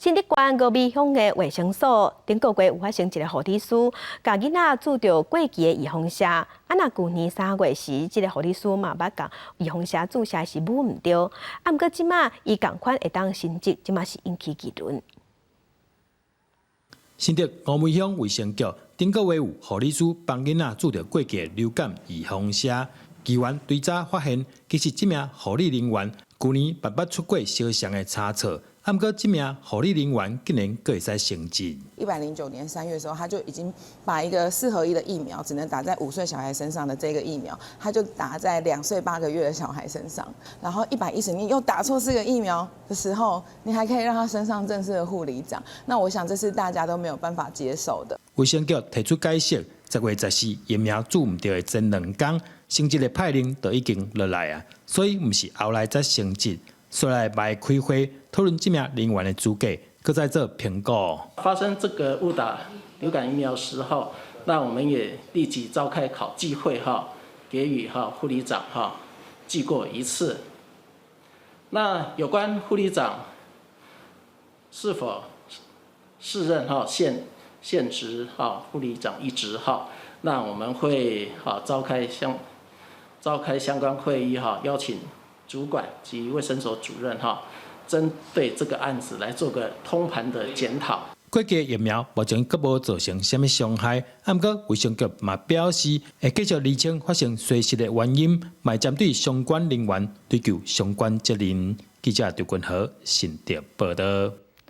新竹县峨眉乡的卫生所，顶个月有发生一个护理师，甲囡仔注着过期的预防射。若去年3月时，这个护理师嘛捌讲预防射注射是母唔对，毋过即马伊共款会当升级，即马是引起议论。新竹峨眉乡卫生局顶个月有护理师帮囡仔注着过期的流感预防射，机关追查发现，其实这名护理人员去年捌出过相像的差错。毋过，这名护理人员竟然佫会使升级。109年3月的时候，他就已经把一个4合1的疫苗，只能打在5岁小孩身上的这个疫苗，他就打在2岁8个月的小孩身上。然后110年又打错4个疫苗的时候，你还可以让他升上正式的护理长。那我想这是大家都没有办法接受的。卫生局提出解释，10月14疫苗注唔对的前2天，升级的派令就已经落来啊，所以唔是后来才升级。所以来开会讨论这名人员的资格，搁在做评估。发生这个误打流感疫苗时候，那我们也立即召开考纪会给予护理长记过一次。那有关护理长是否适任现职护理长一职那我们会召开相关会议邀请主管及卫生所主任针对这个案子来做个通盘的检讨。过期疫苗目前阁无造成什么伤害，不过卫生局嘛表示会继续厘清发生衰失的原因，嘛针对相关人员追究相关责任。记者刘君豪，新竹报道。